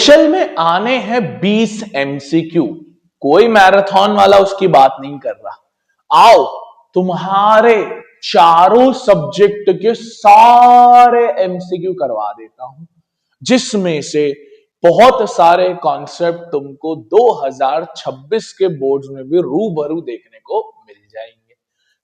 Question में आने हैं 20 एमसीक्यू। कोई मैराथन वाला उसकी बात नहीं कर रहा। आओ तुम्हारे चारों सब्जेक्ट के सारे एमसीक्यू करवा देता हूं, जिसमें से बहुत सारे कॉन्सेप्ट तुमको 2026 के बोर्ड्स में भी रूबरू देखने को मिल जाएंगे।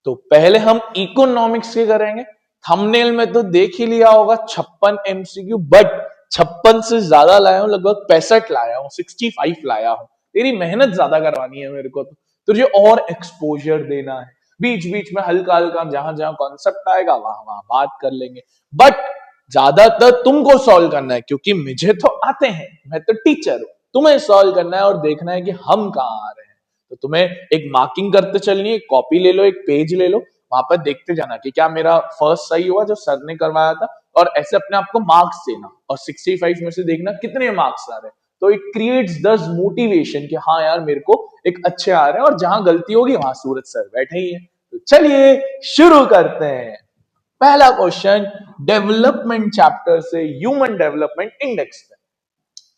तो पहले हम इकोनॉमिक्स के करेंगे। थंबनेल में तो देख ही लिया होगा 56 एमसीक्यू, बट 56 से ज्यादा लाया हूं, लगभग 65 लाया हूं, 65 लाया हूं। तेरी मेहनत ज्यादा करवानी है मेरे को, तो तुझे और एक्सपोजर देना है। बीच बीच में हल्का हल्का जहां जहां कॉन्सेप्ट आएगा वहां वहां बात कर लेंगे, बट ज्यादातर तुमको सॉल्व करना है, क्योंकि मुझे तो आते हैं, मैं तो टीचर हूं। तुम्हें सॉल्व करना है और देखना है कि हम कहां आ रहे हैं। तो तुम्हें एक मार्किंग करते चलनी है, कॉपी ले लो, एक पेज ले लो, वहां पर देखते जाना कि क्या मेरा फर्स्ट सही हुआ जो सर ने करवाया था, और ऐसे अपने आप को मार्क्स देना, और 65 में से देखना कितने मार्क्स आ रहे हैं। तो इट क्रिएट्स दस मोटिवेशन कि हाँ यार मेरे को एक अच्छे आ रहे हैं, और जहां गलती होगी वहां सूरज सर बैठे ही है। तो चलिए शुरू करते हैं। पहला क्वेश्चन डेवलपमेंट चैप्टर से, human development index.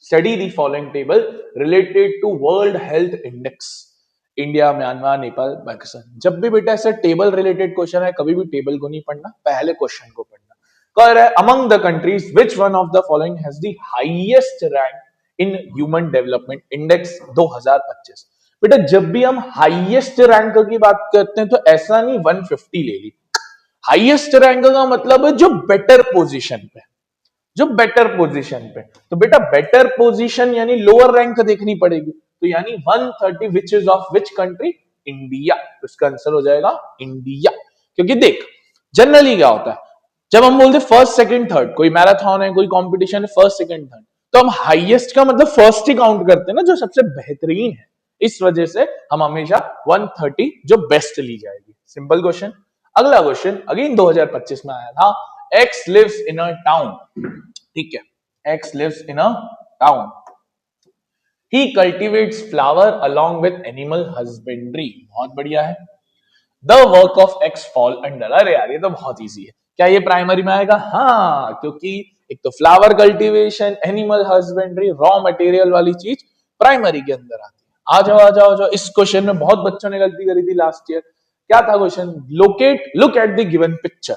Study the following table related to world health index. India, Myanmar, Nepal, Pakistan. जब भी बेटा ऐसा टेबल रिलेटेड क्वेश्चन है, कभी भी टेबल को नहीं पढ़ना, पहले क्वेश्चन को पढ़ना। कह रहा है among the countries which one of the following has the highest rank in human development index 2025। बेटा जब भी हम हाईएस्ट रैंक की बात करते हैं तो ऐसा नहीं 150 ले ली। हाईएस्ट रैंक का मतलब है जो बेटर पोजीशन पे, जो बेटर पोजीशन पे। तो बेटा बेटर पोजीशन यानी लोअर रैंक देखनी पड़ेगी, तो यानी 130 which is of which country? India. तो इसका आंसर हो जाएगा इंडिया। क्योंकि देख जनरली क्या होता है, जब हम बोलते फर्स्ट सेकंड थर्ड, कोई मैराथन है, कोई कंपटीशन है, फर्स्ट सेकंड थर्ड, तो हम हाईएस्ट का मतलब फर्स्ट ही काउंट करते हैं ना, जो सबसे बेहतरीन है। इस वजह से हम हमेशा 130 जो बेस्ट ली जाएगी। Simple question. अगला क्वेश्चन अगेन 2025 में आया था। X lives in a town, ठीक है, X lives in a town. He cultivates flower along with animal husbandry. बहुत बढ़िया है। The work of X fall under, अरे यार ये तो बहुत इजी है। क्या ये प्राइमरी में आएगा? हाँ, क्योंकि एक तो flower cultivation, animal husbandry, raw material वाली चीज प्राइमरी के अंदर आती है। आ जाओ आ जाओ आ जाओ। इस क्वेश्चन में बहुत बच्चों ने गलती करी थी लास्ट ईयर। क्या था question? Locate, look at the given picture.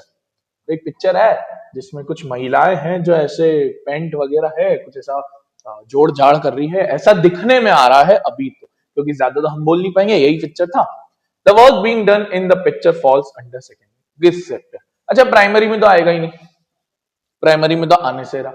एक पिक्चर है जिसमें कुछ महिलाएं हैं जो ऐसे पेंट वगैरह है, कुछ ऐसा जोड़ जाड़ कर रही है, ऐसा दिखने में आ रहा है अभी तो, क्योंकि ज्यादा तो हम बोल नहीं पाएंगे, यही पिक्चर था। The work being done in the picture falls under secondary this sector. अच्छा प्राइमरी में तो आएगा ही नहीं, प्राइमरी में तो आने से रहा।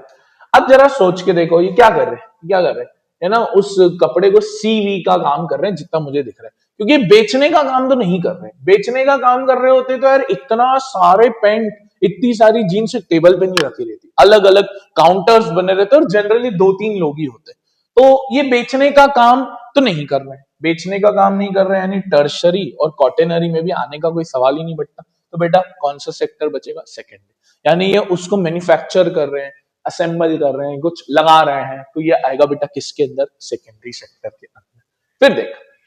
अब जरा सोच के देखो ये क्या कर रहे हैं, क्या कर रहे हैं, है ना, उस कपड़े को सीवी का काम कर रहे हैं जितना मुझे दिख रहा है, क्योंकि बेचने का काम तो नहीं कर रहे। बेचने का काम कर रहे होते तो यार इतना सारे पेंट, इतनी सारी जीन्स टेबल पे नहीं रखी रहती, अलग अलग काउंटर्स बने रहते और जनरली 2-3 लोग ही होते। तो ये बेचने का काम तो नहीं कर रहे हैं, बेचने का काम नहीं कर रहे हैं, यानी टर्शरी और कॉटेनरी में भी आने का कोई सवाल ही नहीं बचता। तो बेटा कौन सा सेक्टर बचेगा? सेकेंडरी। यानी ये उसको मैन्युफैक्चर कर रहे हैं, असेंबल कर रहे हैं, कुछ लगा रहे हैं, तो ये आएगा बेटा किसके अंदर? सेकेंडरी सेक्टर के अंदर।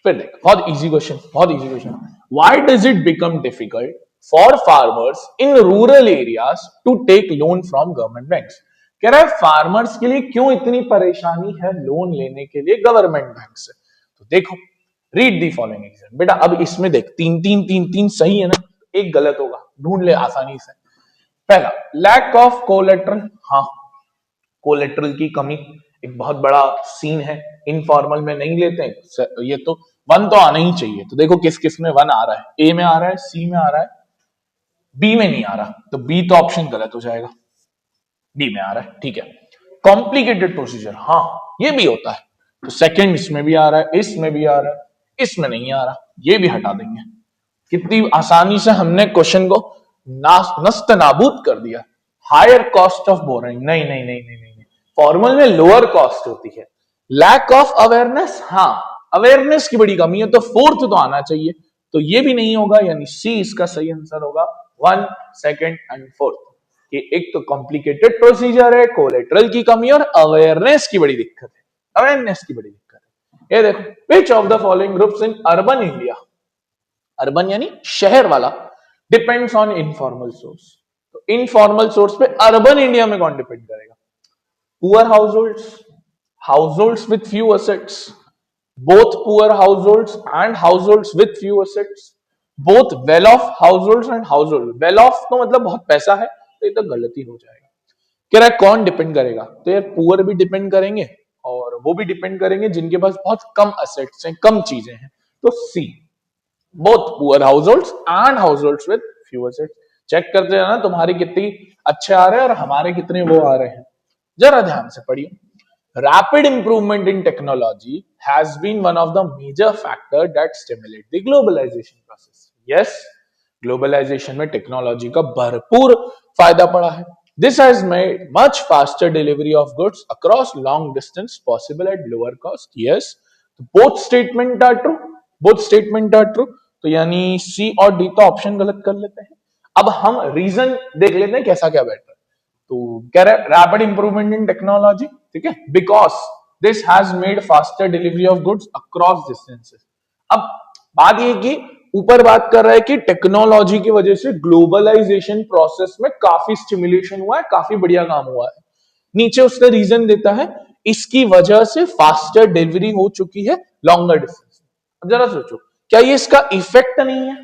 फिर देख बहुत इजी क्वेश्चन, बहुत easy question. Why does it become difficult for farmers in rural areas to take loan from government banks? कह रहा है फार्मर्स के लिए क्यों इतनी परेशानी है लोन लेने के लिए गवर्नमेंट बैंक से? तो देखो, रीड दी फॉलोइंग एग्जाम। बेटा अब इसमें देख तीन सही है ना, एक गलत होगा, ढूंढ ले आसानी से। पहला लैक ऑफ कोलेट्रल, हाँ कोलेट्रल की कमी एक बहुत बड़ा सीन है, इनफॉर्मल में नहीं लेते हैं, ये तो 1 तो आना ही चाहिए। तो देखो किस किस में 1 आ रहा है, ए में आ रहा है, सी में आ रहा है, बी में नहीं आ रहा, तो बी तो ऑप्शन गलत हो जाएगा, डी में आ रहा है, ठीक है। कॉम्प्लिकेटेड प्रोसीजर, हाँ ये भी होता है, तो सेकंड इसमें भी आ रहा है, इसमें भी आ रहा है, इसमें नहीं आ रहा, ये भी हटा देंगे। कितनी आसानी से हमने क्वेश्चन को नस्त नाबूद कर दिया। हायर कॉस्ट ऑफ बोरिंग, नहीं नहीं नहीं नहीं नहीं, फॉर्मल में लोअर कॉस्ट होती है। लैक ऑफ अवेयरनेस, हाँ अवेयरनेस की बड़ी कमी है, तो 4th तो आना चाहिए, तो ये भी नहीं होगा, यानी सी इसका सही आंसर होगा। 1, 2 एंड 4th। कि एक तो कॉम्प्लिकेटेड प्रोसीजर है, कोलेट्रल की कमी और अवेयरनेस की बड़ी दिक्कत है, अवेयरनेस की बड़ी दिक्कत है। ये देखो विच of the following groups in urban India, urban यानी शहर वाला, डिपेंड्स ऑन इनफॉर्मल सोर्स। तो इनफॉर्मल सोर्स पे अर्बन इंडिया में कौन डिपेंड करेगा? Poor house holds, households with few assets, both poor households and households with few assets, both well off households and household well off तो मतलब बहुत पैसा है, तो ये तो गलती हो जाएगा। कह रहा है कौन डिपेंड करेगा, तो यार पुअर भी डिपेंड करेंगे और वो भी डिपेंड करेंगे जिनके पास बहुत कम असेट्स हैं, कम चीजें हैं, तो C, both poor households and households with few assets. Check करते रहना तुम्हारी कितनी अच्छे आ रहे हैं और हमारे कितने वो आ रहे हैं, जरा ध्यान से पढ़िए। Rapid improvement in technology has been one of the major factors that stimulate the globalization process. Yes, globalization में टेक्नोलॉजी का भरपूर फायदा पड़ा है। This has made much faster delivery of goods across long distance possible at lower cost. Yes, both statement are true. Both statement are true. तो यानी सी और D तो ऑप्शन गलत कर लेते हैं। अब हम रीजन देख लेते हैं कैसा क्या बेटर। तो कह रहे रैपिड इंप्रूवमेंट इन टेक्नोलॉजी, ठीक है, because this has made faster delivery of goods across distances. अब बात ये कि ऊपर बात कर रहा है कि टेक्नोलॉजी की वजह से ग्लोबलाइजेशन प्रोसेस में काफी स्टिमुलेशन हुआ है, काफी बढ़िया काम हुआ है। नीचे उसका रीजन देता है इसकी वजह से फास्टर डिलीवरी हो चुकी है लॉन्गर डिस्टेंस। अब जरा सोचो, क्या ये इसका इफेक्ट नहीं है?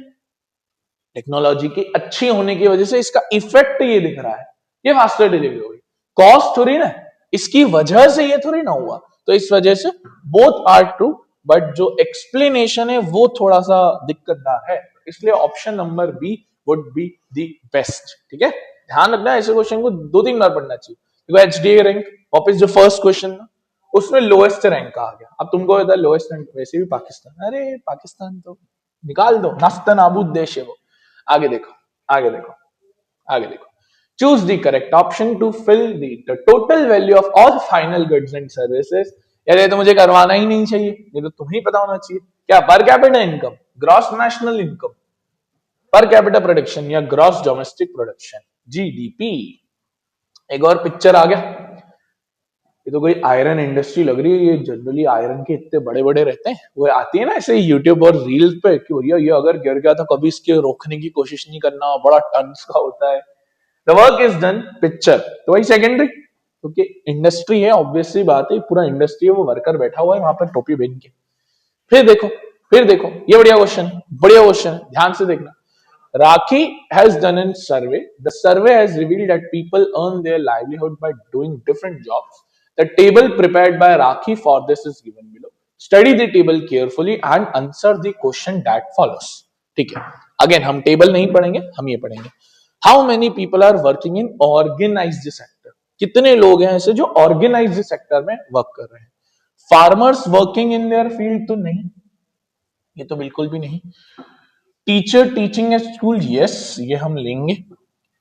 टेक्नोलॉजी की अच्छी होने की वजह से इसका इफेक्ट ये दिख रहा है, ये फास्टर डिलीवरी हो गई, कॉस्ट थोड़ी ना, इसकी वजह से ये थोड़ी ना हुआ। तो इस वजह से बोथ आर ट्रू, बट जो एक्सप्लेनेशन है वो थोड़ा सा दिक्कतदार है, इसलिए option number B would be the best. ठीक है, ध्यान रखना ऐसे क्वेश्चन को 2-3 बार पढ़ना चाहिए। देखो एचडीए रैंक वापस जो फर्स्ट क्वेश्चन ना उसमें लोएस्ट रैंक आ गया। अब तुमको पता है लोएस्ट रैंक वैसे भी पाकिस्तान, अरे पाकिस्तान तो निकाल दो, नस्त नाबूद देश है वो। आगे देखो, आगे देखो, आगे देखो। Choose the correct option to fill the total value of all final goods and services. यार ये तो मुझे करवाना ही नहीं चाहिए, ये तो तुम्हें पता होना चाहिए। क्या पर capita income, gross national income, per capita production या ग्रॉस डोमेस्टिक प्रोडक्शन, जीडीपी। एक और पिक्चर आ गया, ये तो कोई आयरन इंडस्ट्री लग रही है। ये जनरली आयरन के इतने बड़े बड़े रहते हैं, वो आती है ना ऐसे यूट्यूब और रील्स पे कि भैया ये अगर गिर गया तो कभी इसके रोकने की कोशिश नहीं करना, बड़ा टन्स का होता है। The work is done, picture तो वही सेकेंडरी, क्योंकि इंडस्ट्री है, ऑब्वियसली बात है, पूरा इंडस्ट्री है, वो वर्कर बैठा हुआ है वहां पर टोपी पहन के। फिर देखो, फिर देखो, ये बढ़िया क्वेश्चन, बढ़िया क्वेश्चन, ध्यान से देखना। Rakhi has done a survey. The survey has revealed that people earn their livelihood by doing different jobs. The table prepared by Rakhi for this is given below. Study the table carefully and answer the question that follows. ठीक है, again हम table नहीं पढ़ेंगे, हम ये पढ़ेंगे। How many people are working in organized sector? कितने लोग हैं ऐसे जो organized sector में वर्क कर रहे हैं? Farmers working in their field तो नहीं, ये तो बिल्कुल भी नहीं। Teacher teaching at school, yes ये हम लेंगे।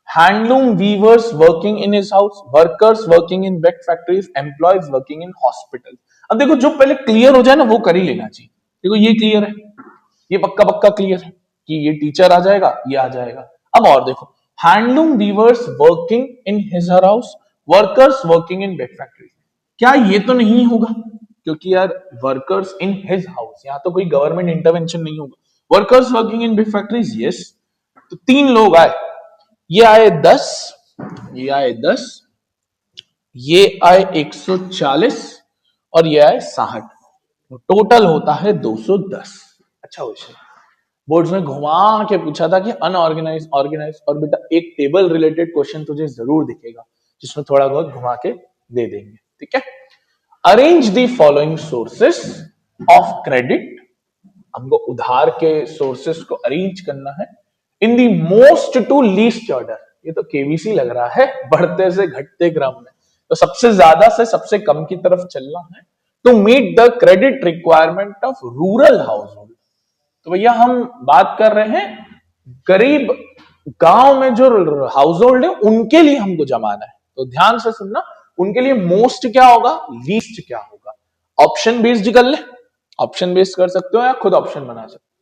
Handloom weavers working in his house, workers working in bake factories, employees working in hospital. अब देखो जो पहले क्लियर हो जाए ना वो कर ही लेना चाहिए। देखो ये क्लियर है, ये पक्का पक्का क्लियर है कि ये टीचर आ जाएगा, ये आ जाएगा। अब और देखो, handloom weavers working in his her house, workers working in bake factory, क्या ये तो नहीं होगा? क्योंकि यार वर्कर्स इन हिज हाउस, यहां तो कोई गवर्नमेंट इंटरवेंशन नहीं होगा। Workers working in big factories, yes. तो 3 लोग आए, ये आए 10, ये आए 10, ये आए 140 और ये आए 60, तो टोटल होता है 210। अच्छा क्वेश्चन, बोर्ड्स में घुमा के पूछा था कि अनऑर्गेनाइज ऑर्गेनाइज, और बेटा एक टेबल रिलेटेड क्वेश्चन तुझे जरूर दिखेगा जिसमें थोड़ा बहुत घुमा के दे देंगे। ठीक है, arrange the following sources of credit, हमको उधार के सोर्सेस को अरेंज करना है in the most to least order. ये तो केबीसी लग रहा है, बढ़ते से घटते क्रम में, तो सबसे ज्यादा से सबसे कम की तरफ चलना है to meet the credit requirement of rural household. तो भैया हम बात कर रहे हैं गरीब गांव में जो हाउस होल्ड है उनके लिए हमको जमाना है, तो ध्यान से सुनना, उनके लिए मोस्ट क्या होगा, लीस्ट क्या होगा। ऑप्शन बेस्ड कर ले, ऑप्शन बेस्ड कर सकते हो या खुद ऑप्शन बना सकते हो।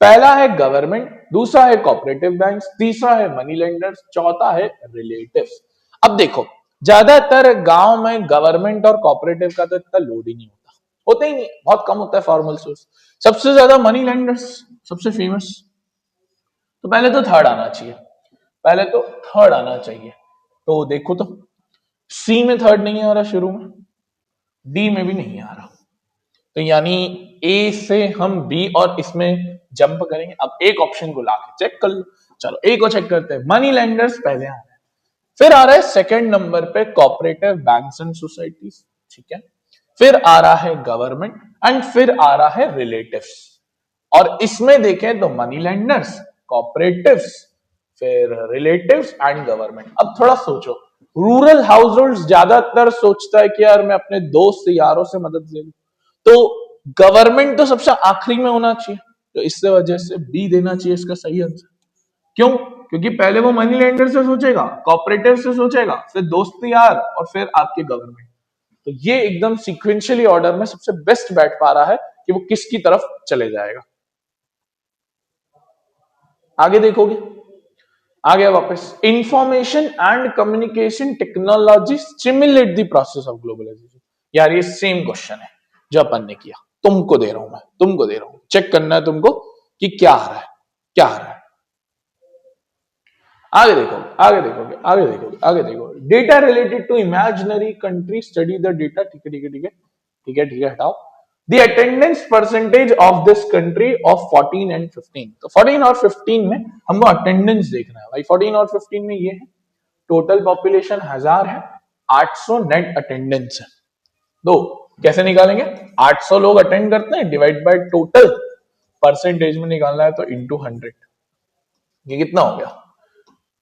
पहला है गवर्नमेंट, दूसरा है कोऑपरेटिव बैंक्स, तीसरा है मनी लेंडर्स, चौथा है रिलेटिव्स। अब देखो ज्यादातर गांव में गवर्नमेंट और कोऑपरेटिव का तो इतना लोड ही नहीं होता, होता ही नहीं, बहुत कम होता है फॉर्मल सोर्स। सबसे ज्यादा मनी लेंडर्स सबसे फेमस, तो पहले तो थर्ड आना चाहिए, पहले तो थर्ड आना चाहिए। तो देखो तो सी में थर्ड नहीं आ रहा शुरू में, डी में भी नहीं आ रहा। तो यानी ए से हम बी और इसमें जंप करेंगे। अब एक ऑप्शन को लाके चेक कर लो। चलो ए को चेक करते हैं। मनी लेंडर्स पहले आ रहा है, फिर आ रहा है सेकंड नंबर पे कोऑपरेटिव बैंक्स एंड सोसाइटीज, ठीक है, फिर आ रहा है गवर्नमेंट एंड फिर आ रहा है रिलेटिव्स। और इसमें देखें तो मनी लेंडर्स, कोऑपरेटिव्स, फिर रिलेटिव्स एंड गवर्नमेंट। अब थोड़ा सोचो, रूरल हाउस होल्ड ज्यादातर सोचता है कि यार मैं अपने दोस्त यारों से मदद ले लूं, तो गवर्नमेंट तो सबसे आखिरी में होना चाहिए, तो इससे वजह से बी देना चाहिए इसका सही आंसर। क्यों? क्योंकि पहले वो मनी लेंडर से सोचेगा, कोऑपरेटिव से सोचेगा, फिर दोस्त यार और फिर आपके गवर्नमेंट। तो ये एकदम सीक्वेंशियली ऑर्डर में सबसे बेस्ट बैठ पा रहा है कि वो किसकी तरफ चले जाएगा। आगे देखोगे, आ गया वापस। Information and communication technology stimulate the process of globalisation. यार ये सेम क्वेश्चन है जो अपन ने किया, तुमको दे रहा हूं मैं, तुमको दे रहा हूं, चेक करना है तुमको कि क्या आ रहा है, क्या आ रहा है। आगे देखोगे, आगे देखोगे, आगे देखोगे, आगे देखोगे। Data related to imaginary country, study the data. ठीक है, ठीक है, ठीक है, ठीक है, ठीक है, हटाओ। The attendance percentage of this country of 14 and 15। तो 14 और 15 में हमको अटेंडेंस देखना है भाई। 14 और 15 में ये है, टोटल पॉपुलेशन 1000 है, 800 नेट अटेंडेंस है। दो कैसे निकालेंगे? 800 लोग अटेंड करते हैं, डिवाइड बाय टोटल, परसेंटेज में निकालना है तो इंटू 100। ये कितना हो गया?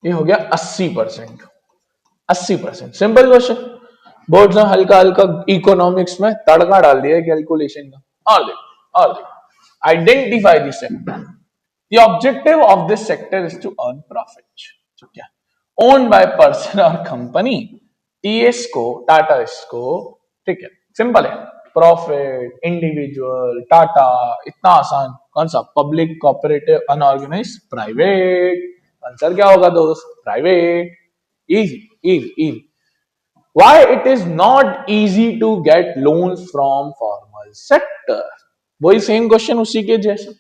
ये हो गया 80%। 80%, सिंपल क्वेश्चन। बोर्ड ने हल्का हल्का इकोनॉमिक्स में तड़का डाल दिया कैलकुलेशन का। और देखो, और देखो, identify this sector. The objective of this sector is to earn profit. ठीक है, ओन्ड बाय पर्सन और कंपनी। टीएस को, टाटा इसको, ठीक है, सिंपल है। प्रॉफिट, इंडिविजुअल, टाटा, इतना आसान। कौन सा? Public, cooperative, unorganise, private. Answer क्या होगा दोस्त? Private. Easy, easy, easy. Why it is not easy to get loans from formal sector? वही सेम क्वेश्चन उसी के जैसे।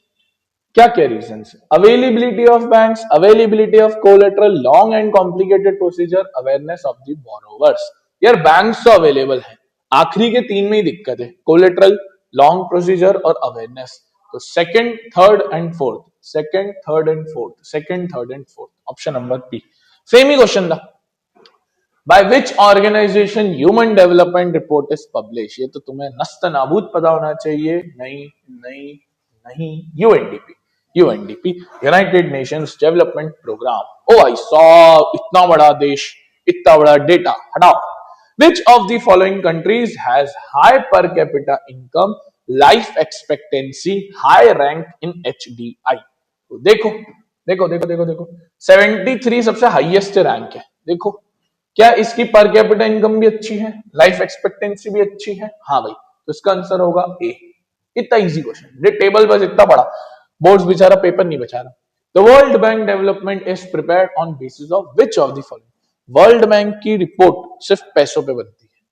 क्या क्या रीजन है? Availability of banks, availability of collateral, long and complicated procedure, awareness of the borrowers. यार banks तो available है, आखिरी के तीन में ही दिक्कत है, कोलेटरल, लॉन्ग प्रोसीजर और अवेयरनेस। तो second, third and fourth, second, third and fourth, second, third and fourth, option number B. Same ही क्वेश्चन था। By which organization human development report is published? ये तो तुम्हें नस्त नाबूद पता होना चाहिए। नहीं, नहीं, नहीं। UNDP, UNDP, united nations development programme. ओ भाई साहब, इतना बड़ा देश, इतना बड़ा डेटा, हटाओ। Which of the following countries has high per capita income, life expectancy, high rank in HDI? तो देखो, देखो, देखो, देखो, देखो, 73 सबसे हाईएस्ट रैंक है। देखो, क्या इसकी पर कैपिटा इनकम भी अच्छी है, लाइफ एक्सपेक्टेंसी भी अच्छी है? हाँ भाई, तो इसका आंसर होगा ए। इतना इजी क्वेश्चन, ये टेबल बस इतना बड़ा, बोर्ड्स बेचारा पेपर नहीं बचा रहा। The world bank development is prepared on basis of which of the following? World bank की रिपोर्ट सिर्फ पैसों पे बनती है।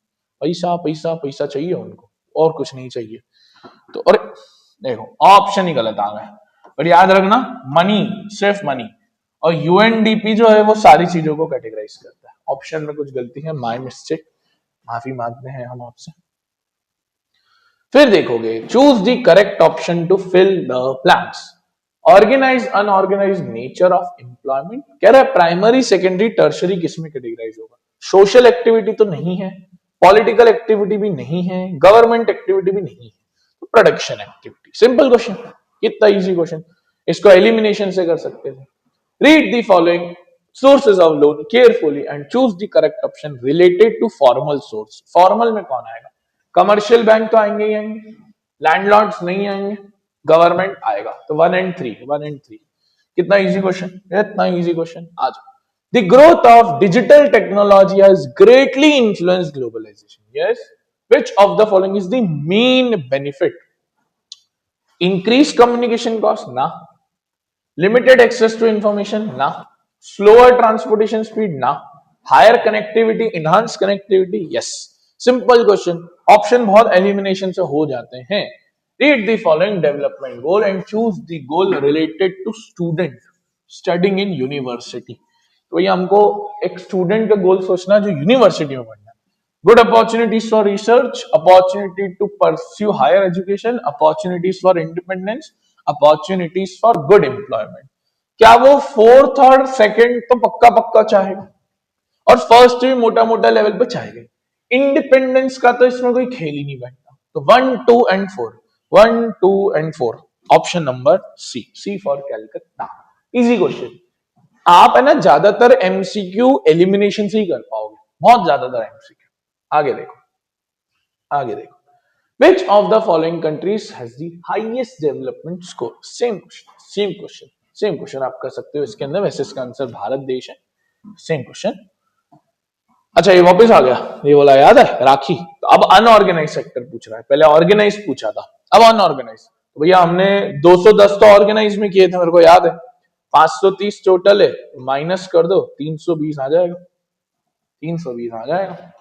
पैसा, पैसा, पैसा चाहिए उनको, और कुछ नहीं चाहिए। तो और देखो, ऑप्शन ही गलत आ गए। और याद रखना, मनी, सिर्फ मनी, और यूएनडीपी जो है वो सारी चीजों को कैटेगराइज करता है। ऑप्शन में कुछ गलती है, माय मिस्टेक, माफी मांगते हैं हम आपसे। फिर देखोगे, choose the correct option to fill the blanks. Organise, unorganise nature of employment. कह रहा है प्राइमरी, सेकेंडरी, टर्शरी किस में कैटेगराइज होगा? सोशल एक्टिविटी तो नहीं है, पॉलिटिकल एक्टिविटी भी नहीं है, गवर्नमेंट एक्टिविटी भी नहीं है, तो प्रोडक्शन एक्टिविटी। सिंपल क्वेश्चन, कितना इजी क्वेश्चन, इसको एलिमिनेशन से कर सकते थे। Read the following sources of loan carefully and choose the correct option related to formal source। Formal में कौन आएगा? कमर्शियल बैंक तो आएंगे ही आएंगे, लैंडलॉर्ड्स नहीं आएंगे, गवर्नमेंट आएगा। तो 1 and 3, 1 and 3। कितना इजी क्वेश्चन, इतना इजी क्वेश्चन। आ जाओ। The growth of digital technology has greatly influenced globalisation. Yes, which of the following is the main benefit? Increased communication cost? ना। Limited access to information? ना। Slower transportation speed? ना। Higher connectivity, enhanced connectivity? Yes। Simple question, option बहुत elimination से हो जाते हैं। Read the following development goal and choose the goal related to student studying in university। तो ये हमको एक स्टूडेंट का गोल सोचना जो यूनिवर्सिटी में पढ़ना है। Good opportunities for research, opportunity to pursue higher education, opportunities for independence, opportunities for good employment. क्या वो फोर्थ और सेकंड तो पक्का पक्का चाहेगा और फर्स्ट भी मोटा मोटा लेवल पे चाहेगा? इंडिपेंडेंस का तो इसमें कोई खेल ही नहीं बैठता। तो 1, 2 and 4, 1, 2 and 4, option number C, C for Calcutta. Easy question. आप है ना ज्यादातर एमसीक्यू एलिमिनेशन से ही कर पाओगे, बहुत ज्यादातर एमसीक्यू। आगे देखो, आगे देखो। Which of the following countries has the highest development score? Same question, same question, same question आप कर सकते हो इसके अंदर। वैसे इसका आंसर भारत देश है। Same question. अच्छा ये वापस आ गया, ये बोला याद है राखी। तो अब अनऑर्गेनाइज सेक्टर पूछ रहा है, पहले ऑर्गेनाइज पूछा था, अब अनऑर्गेनाइज। तो भैया हमने 210 तो ऑर्गेनाइज में किए थे, मेरे को याद है। 530 टोटल है, माइनस कर दो, 320 आ जाएगा, 320 आ जाएगा।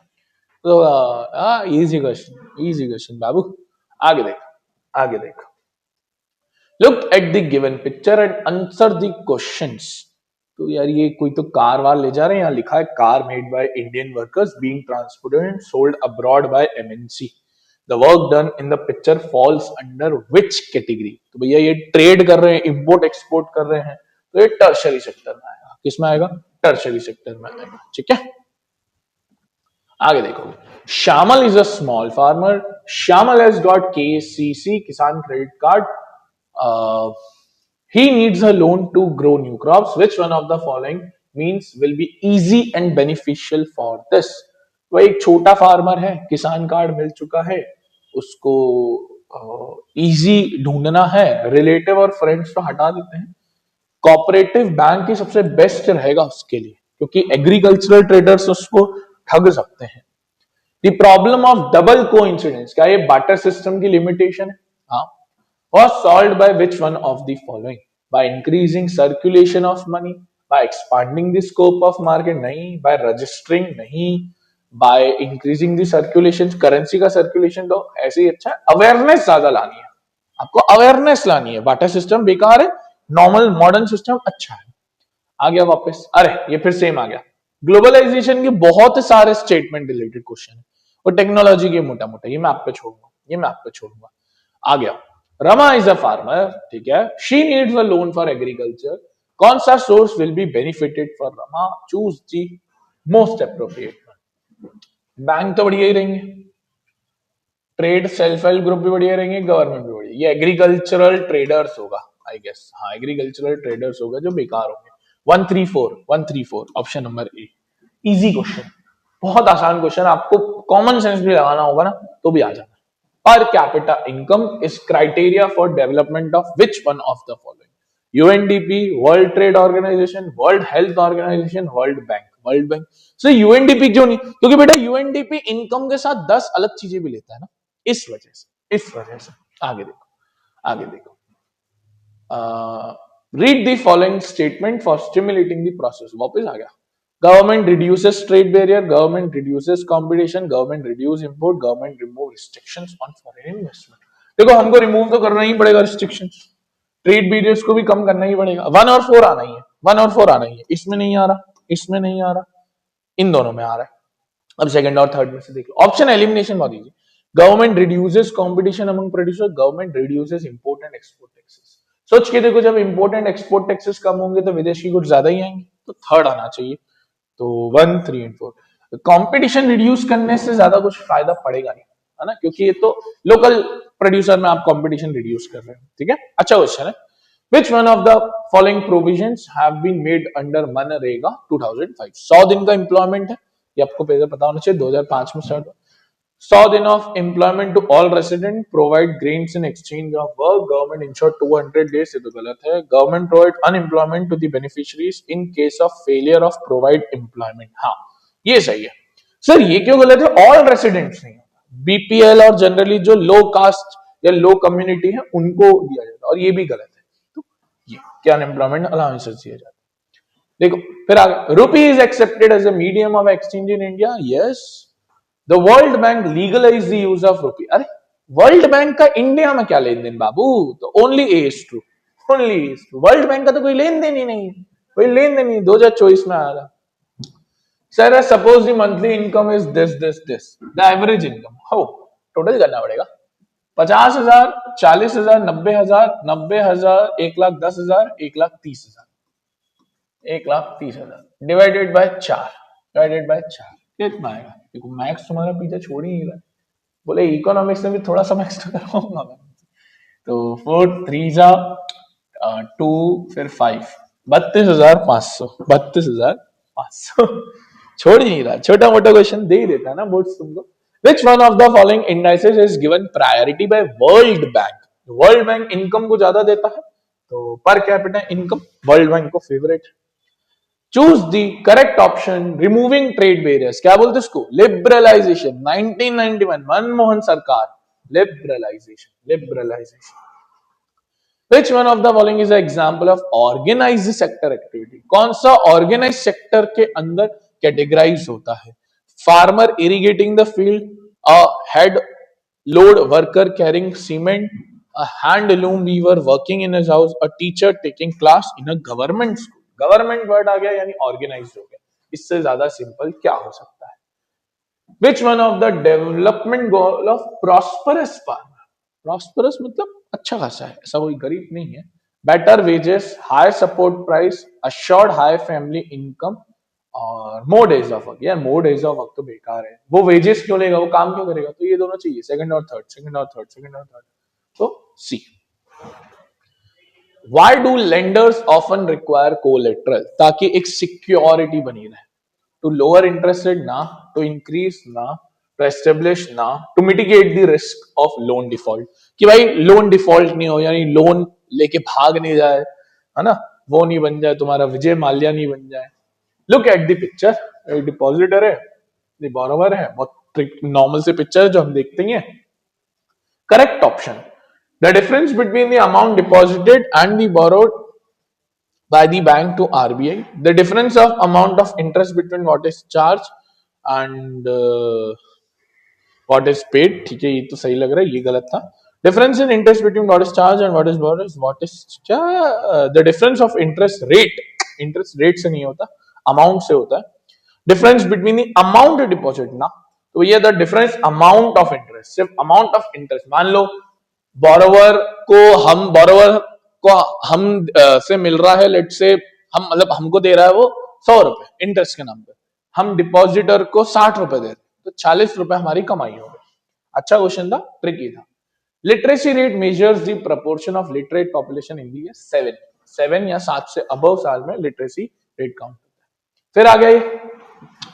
तो इजी क्वेश्चन, इजी क्वेश्चन बाबू। आगे देखो, आगे देखो। Look at the given picture and answer the questions. तो यार ये कोई तो कार वार ले जा रहे हैं, यहाँ लिखा है car made by Indian workers being transported and sold abroad by MNC. The work done in the picture falls under which category? तो भैया ये ट्रेड कर रहे हैं, इंपोर्ट एक्सपोर्ट कर रहे हैं, तो ये टर्शरी सेक्टर में आएगा। किसमें आएगा? टर्शरी सेक्टर में आएगा। ठीक है, आगे देखोगे। Shyamal is a small farmer, Shyamal has got KCC Kisan credit card, he needs a loan to grow new crops. Which one of the following means will be easy and beneficial for this? वह एक छोटा farmer है, किसान card मिल चुका है, उसको easy ढूंढना है। रिलेटिव और फ्रेंड्स तो हटा देते हैं, कोऑपरेटिव बैंक ही सबसे बेस्ट रहेगा उसके लिए, क्योंकि एग्रीकल्चरल ट्रेडर्स उसको ठग सकते हैं। The problem of double coincidence, क्या ये बाटर सिस्टम की लिमिटेशन है? हाँ। Was solved by which one of the following? By increasing circulation of money, by expanding the scope of market? नहीं। by registering? नहीं। by increasing the circulation, currency का circulation तो ऐसे ही अच्छा है। अवेयरनेस ज्यादा लानी है, आपको अवेयरनेस लानी है। बाटा सिस्टम बेकार है, नॉर्मल मॉडर्न सिस्टम अच्छा है। आ गया वापस, अरे ये फिर सेम आ गया। ग्लोबलाइजेशन के बहुत सारे स्टेटमेंट रिलेटेड क्वेश्चन है और टेक्नोलॉजी के मोटा मोटा, ये मैं आप पे छोड़ूंगा, ये मैं आप पे छोड़ूंगा। आ गया। रमा इज अ फार्मर, ठीक है। She needs a loan for agriculture. कौन सा source will be benefited for Rama? Choose the most appropriate. Bank तो बढ़िया ही रहेंगे, ट्रेड सेल्फ हेल्प ग्रुप भी बढ़िया रहेंगे, गवर्नमेंट भी बढ़िया। ये एग्रीकल्चरल ट्रेडर्स होगा आई गेस, हाँ एग्रीकल्चरल ट्रेडर्स होगा जो बेकार होंगे। 134 option number A. Easy question, बहुत आसान क्वेश्चन, आपको कॉमन सेंस भी लगाना होगा ना तो भी आ जाना। Per capita income is criteria for development of which one of the following? UNDP, world trade organisation, world health organisation, world bank? World bank. So UNDP क्यों नहीं? क्योंकि बेटा यूएनडीपी इनकम के साथ 10 अलग चीजें भी लेता है ना, इस वजह से, इस वजह से। आगे देखो, आगे देखो। Read the following statement for stimulating the process. वापस आ गया। Government reduces trade barrier, government reduces competition, government reduce import, government remove restrictions on foreign investment. देखो हमको रिमूव तो करना ही पड़ेगा रिस्ट्रिक्शंस, ट्रेड बैरियर्स को भी कम करना ही पड़ेगा। 1 और 4 आना ही है, 1 और 4 आना ही है। इसमें नहीं आ रहा, इसमें नहीं आ रहा, इन दोनों में आ रहा है। अब सेकंड और थर्ड में से देख लो। ऑप्शन एलिमिनेशन बहुत easy. Government reduces competition among producer, government reduces import and export taxes. सोच के देखो, जब इंपोर्ट एंड एक्सपोर्ट टैक्सेस कम होंगे तो विदेशी गुड्स ज्यादा ही आएंगे, तो थर्ड आना चाहिए। तो 1, 3 एंड 4। कंपटीशन रिड्यूस करने से ज्यादा कुछ फायदा पड़ेगा नहीं, है ना, क्योंकि ये तो लोकल प्रोड्यूसर में आप कंपटीशन रिड्यूस कर रहे हैं। ठीक है, अच्छा क्वेश्चन है। Which one of the following provisions have been made under MNREGA 2005? 100 दिन का एम्प्लॉयमेंट है, ये आपको पहले पता होना चाहिए, 2005 में स्टार्ट हुआ। 100 दिन of employment to all resident, provide grains in exchange of work, government ensure 200 days, ये तो गलत है। Government provide unemployment to the beneficiaries in case of failure of provide employment, हाँ ये सही है। सर ये क्यों गलत है? ऑल रेसिडेंट्स नहीं, बीपीएल और जनरली जो लो कास्ट या लो कम्युनिटी है उनको दिया जाता है, और ये भी गलत है। तो ये क्या अनएम्प्लॉयमेंट अलाउंसेस दिया जाता है। देखो फिर आगे, rupee is accepted as a medium of exchange in India, yes. The world bank legalise the use of rupee. अरे वर्ल्ड बैंक का इंडिया में क्या लेन देन बाबू? तो only A is true, only A is true. World bank का तो कोई लेन then he नहीं है, कोई लेन देन नहीं, 2024 में आ रहा। Sir suppose the monthly income is this the average income, हो टोटल करना पड़ेगा। 50,000, 40,000, 90,000, 90,000, 1,10,000, 1,30,000, 1,30,000 डिवाइडेड बाय 4, डिवाइडेड बाय 4 कितना आएगा? देखो मैथ्स तुम्हारा पीछे छोड़ ही नहीं रहा, बोले इकोनॉमिक्स में भी थोड़ा सा मैथ्स तो करवाऊंगा मैं। तो 4 3 जा 2 फिर 5, 32,500, 32,500 छोड़ ही नहीं रहा, छोटा मोटा क्वेश्चन दे ही देता है ना बोर्ड्स तुमको। Which one of the following indices is given priority by World Bank? World Bank income को ज्यादा देता है, तो per capita income World Bank को favourite. Choose the correct option, removing trade barriers, क्या बोलते इसको? लिबरलाइजेशन, 1991 मनमोहन सरकार, liberalisation, liberalisation. Which one of the following is an example of organized sector activity? कौन सा ऑर्गेनाइज सेक्टर के अंदर कैटेगराइज होता है? Farmer irrigating the field, a head load worker carrying cement, a handloom weaver working in his house, a teacher taking class in a government school. Government word आ गया यानी organised हो गया, इससे ज्यादा सिंपल क्या हो सकता है? Which one of the development goal of prosperous farmer? Prosperous मतलब अच्छा खासा है, ऐसा कोई गरीब नहीं है। Better wages, high support price, assured high family income और मोर डेज ऑफ वर्क। यार मोर डेज ऑफ वर्क तो बेकार है, वो वेजेस क्यों लेगा, वो काम क्यों करेगा? तो ये दोनों चाहिए, सेकंड और थर्ड, सेकंड और थर्ड, सेकंड और थर्ड। तो सी। Why do lenders often require collateral? ताकि एक सिक्योरिटी बनी रहे, to lower interest rate ना, to increase ना, to establish ना, to mitigate the risk of loan default, कि भाई लोन डिफॉल्ट नहीं हो, यानी लोन लेके भाग नहीं जाए, है ना, वो नहीं बन जाए, तुम्हारा विजय माल्या नहीं बन जाए। Look at the picture, depositor है, द बोरोवर है, बहुत नॉर्मल से पिक्चर जो हम देखते हैं। Correct option, the difference between the amount deposited and the borrowed by the bank to RBI, the difference of amount of interest between what is charged and what is paid, ठीक है ये तो सही लग रहा है, ये गलत था। difference in interest between what is charged and what is borrowed, what is क्या the difference of interest rate, interest rate से नहीं होता, amount से होता है। difference between the amount deposit ना, तो ये the difference amount of interest, सिर्फ amount of interest। मान लो बोरोवर को हम से मिल रहा है, लेट से हम मतलब हमको दे रहा है वो 100 रुपए इंटरेस्ट के नाम पे, हम डिपॉजिटर को 60 रुपए दे रहे, तो 40 रुपए हमारी कमाई हो गई। अच्छा क्वेश्चन था, ट्रिकी था। Literacy rate measures the proportion of literate population in the 7 या 7 से अबव साल में लिटरेसी रेट काउंट होता है। फिर आ गए,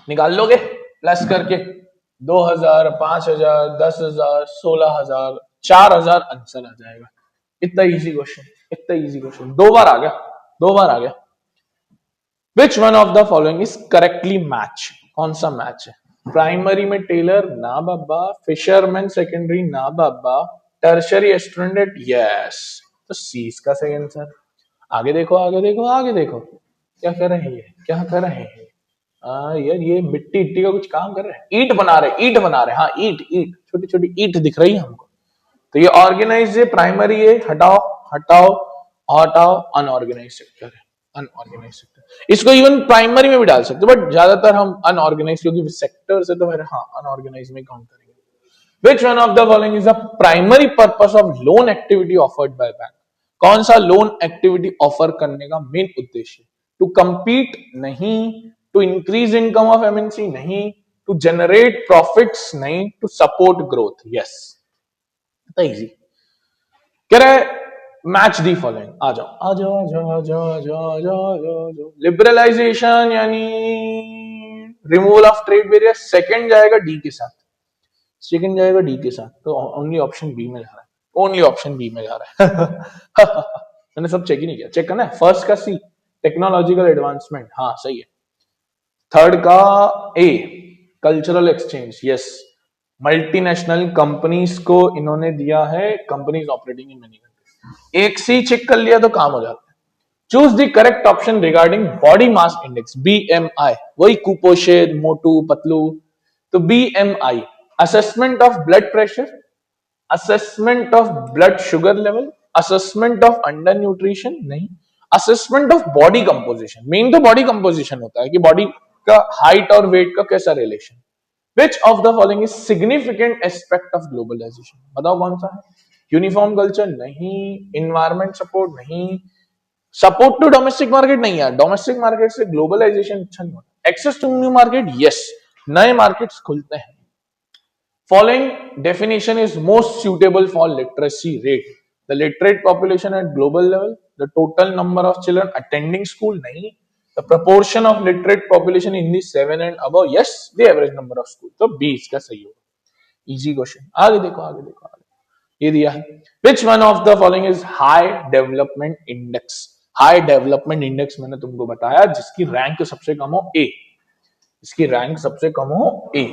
निकाल लोगे प्लस करके 2,000, 5,000, 10,000, 16,000, 4,000 आंसर आ जाएगा। इतना इजी क्वेश्चन, इतना इजी क्वेश्चन, दो बार आ गया, दो बार आ गया। विच one of the following is correctly match? कौन सा मैच है? प्राइमरी में टेलर ना बाबा, फिशरमैन सेकेंडरी ना बाबा, टर्शरी स्टूडेंट यस, तो सी इसका सही आंसर। आगे देखो, आगे देखो, आगे देखो, क्या कर रहे हैं, क्या कर रहे हैं यार, ये मिट्टी इट्टी का कुछ काम कर रहे हैं, ईंट बना रहे, ईंट बना रहे, हाँ ईंट, ईंट छोटी छोटी ईंट दिख रही है हमको। तो ये ऑर्गेनाइज है, प्राइमरी है, हटाओ हटाओ हटाओ, अनऑर्गेनाइज सेक्टर है, अनऑर्गेनाइज सेक्टर। इसको इवन प्राइमरी में भी डाल सकते, बट ज्यादातर हम अनऑर्गेनाइज, क्योंकि सेक्टर से तो मेरे हाँ अनऑर्गेनाइज में काउंट करेंगे। Which one of the following is the primary purpose of loan activity offered by bank? कौन सा लोन एक्टिविटी ऑफर करने का मेन उद्देश्य? टू कंपीट नहीं, to increase income of MNC नहीं, टू जनरेट प्रॉफिट्स नहीं, to support growth yes. Easy कह रहा है, मैच दी फॉलोइंग। आ जाओ आ जाओ आ जाओ आ जाओ आ जाओ आ जाओ आ जाओ। लिबरलाइजेशन यानी removal of trade barrier, second जाएगा डी के साथ, सेकंड जाएगा डी के साथ, तो ओनली ऑप्शन बी में जा रहा है, ओनली ऑप्शन बी में जा रहा है। मैंने सब चेक ही नहीं किया, चेक करना है। फर्स्ट का सी, टेक्नोलॉजिकल एडवांसमेंट, हाँ सही है। थर्ड का A, cultural exchange yes. Multinational companies को इन्होंने दिया है, companies operating in many countries. एक सी चेक कर लिया तो काम हो जाता है। Choose the correct option regarding body mass index, BMI, वही कुपोषित, मोटू, पतलू, तो BMI assessment of blood pressure, assessment of blood sugar level, assessment of under nutrition नहीं, assessment of body composition. Main तो बॉडी कंपोजिशन होता है कि बॉडी का हाइट और वेट का कैसा relation? Which of the following is significant aspect of globalisation? बताओ कौन सा है? यूनिफॉर्म कल्चर नहीं, इन्वायरमेंट सपोर्ट नहीं, सपोर्ट टू डोमेस्टिक मार्केट नहीं है, डोमेस्टिक मार्केट से ग्लोबलाइजेशन अच्छा नहीं होता, access to new market yes, नए मार्केट्स खुलते हैं। Following definition is most suitable for literacy rate. The literate population at global level, the total number of children attending school, nahi. The proportion of literate population in the 7 and above, yes. The average number of school. तो B इसका सही होगा. Easy question. आगे देखो, आगे देखो, आगे. ये दिया है. Which one of the following is high development index? High development index मैंने तुमको बताया जिसकी रैंक सबसे कम हो A. इसकी रैंक सबसे कम हो A.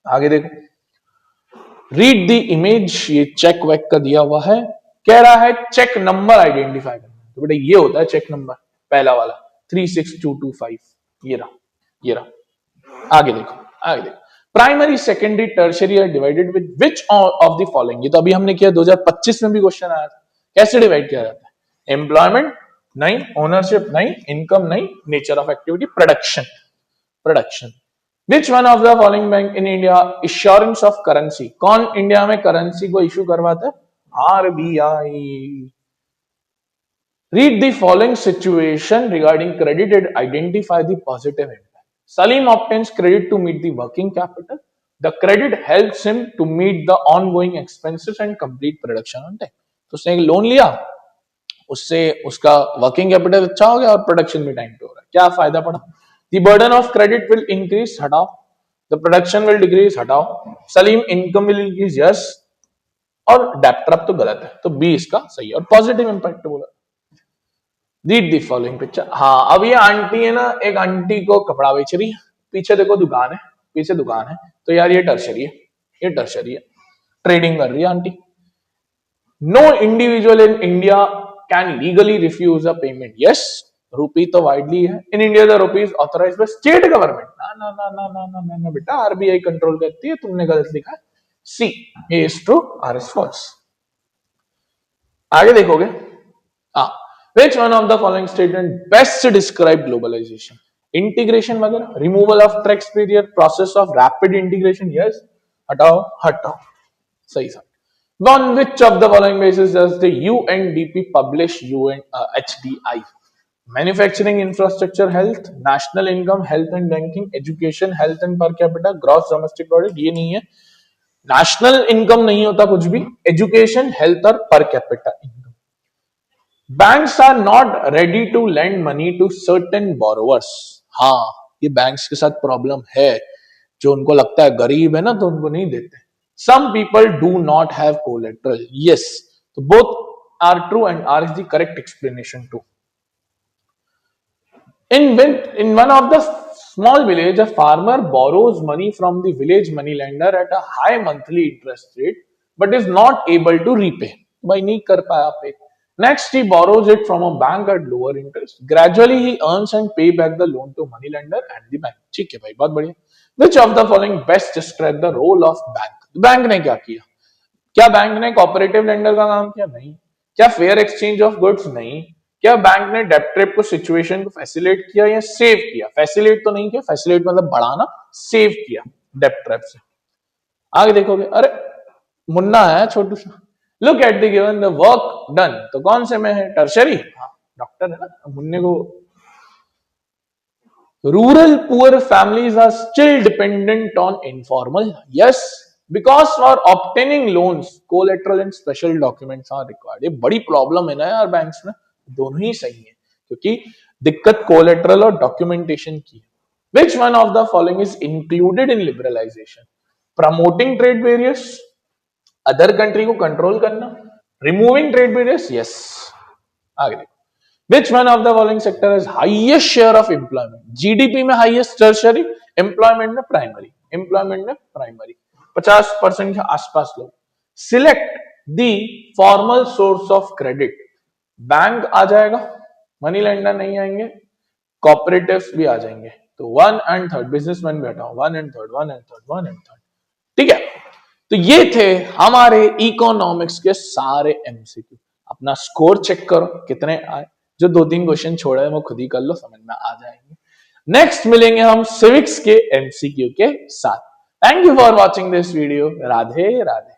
आगे देखो. रीड द इमेज, ये चेक वेक का दिया हुआ है, कह रहा है चेक नंबर आइडेंटिफाई करना। तो बेटा ये होता है चेक नंबर, पहला वाला 36225, ये रहा, ये रहा। आगे देखो, आगे देखो। Primary secondary tertiary are divided with which of the following? ये तो अभी हमने किया, 2025 में भी क्वेश्चन आया था। कैसे डिवाइड किया जाता है? एम्प्लॉयमेंट नहीं, ओनरशिप नहीं, इनकम नहीं, nature of activity, production, production. Which one of the following bank in India issuance of currency? कौन इंडिया में करेंसी को इशू करवाता है? RBI. Read the following situation regarding credit and identify the positive impact. Salim obtains credit to meet the working capital. The credit helps him to meet the ongoing expenses and complete production on time. तो उसने एक loan लिया, उससे उसका working capital अच्छा हो गया और प्रोडक्शन भी टाइम पे हो रहा है। क्या फायदा पड़ा? The burden of credit will increase, हटाओ। The production will decrease, हटाओ। Salim income will increase, yes। और डेप्टर तो गलत है, तो बी इसका सही है। और पॉजिटिव इंपैक्ट बोला। Read the following picture. हाँ, अब ये आंटी है ना, एक आंटी को कपड़ा बेच रही है, पीछे देखो दुकान है, पीछे दुकान है, तो यार ये टर्शरी है, ये टर्शरी है, ट्रेडिंग कर रही है aunty. No individual in India can legally refuse a payment, yes. Rupee तो वाइडली है in India, the rupee is authorised by state government. ना ना ना ना ना ना ना बेटा, आरबीआई कंट्रोल करती है, तुमने गलत लिखा है। See A is true, R is false. आगे देखोगे, which one of the following statement best describe globalization? Integration वगैरह, removal of tax barrier, process of rapid integration, yes. हटाओ, हटाओ, सही सा। On which of the following basis does the UNDP publish HDI? Manufacturing infrastructure health, national income, health and banking, education, health and per capita, gross domestic product, ये नहीं है। National income नहीं होता कुछ भी, एजुकेशन, हेल्थ और per capita income. Banks are not ready to lend money to certain borrowers. हाँ, ये बैंक्स के साथ प्रॉब्लम है, जो उनको लगता है गरीब है ना तो उनको नहीं देते। Some people do not have collateral, yes, so both are true and R is the correct explanation too. In one of the small village, a farmer borrows money from the village moneylender at a high monthly interest rate, but is not able to repay. भाई नहीं कर पाया पे। Next, he borrows it from a bank at lower interest. Gradually, he earns and pay back the loan to moneylender and the bank. ठीक है भाई, बहुत बढ़िया। Which of the following best describe the role of bank? Bank ने क्या किया? क्या bank ने कोऑपरेटिव लेंडर का काम किया? नहीं। क्या फेयर एक्सचेंज ऑफ गुड्स? नहीं। क्या बैंक ने डेब्ट ट्रैप को सिचुएशन को फैसिलिटेट किया या सेव किया? फैसिलिटेट तो नहीं किया, फैसिलिटेट मतलब बढ़ाना, सेव किया डेब्ट ट्रैप से। आगे देखोगे, अरे मुन्ना है छोटू सा। Look at the given the work done, तो कौन से में है? टर्शरी। हाँ, डॉक्टर है ना मुन्ने को। Rural poor families are still dependent on informal, yes, because for obtaining loans collateral and special documents are required. ये बड़ी प्रॉब्लम है ना यार बैंक्स में, दोनों ही सही है, क्योंकि दिक्कत कोलेटरल और डॉक्यूमेंटेशन की है। Which one of the following is included in liberalisation? Promoting trade barriers, other country को कंट्रोल करना, रिमूविंग ट्रेड बैरियर्स, यस। आगे देखो, which one of the following sector has highest share of employment? GDP में highest tertiary, employment में primary, employment में primary, 50% के आसपास लोग। Select the formal source of credit. Bank आ जाएगा, मनी लेंडर नहीं आएंगे, कॉपरेटिव्स भी आ जाएंगे, तो 1 and 3 बिजनेसमैन बैठा हूं, 1 and 3, 1 and 3, 1 and 3। ठीक है, तो ये थे हमारे इकोनॉमिक्स के सारे एमसीक्यू। अपना स्कोर चेक करो कितने आए, जो 2-3 क्वेश्चन छोड़े हैं वो खुद ही कर लो, समझ में आ जाएंगे। नेक्स्ट मिलेंगे हम सिविक्स के एमसीक्यू के साथ। Thank you for watching this video. Radhe Radhe.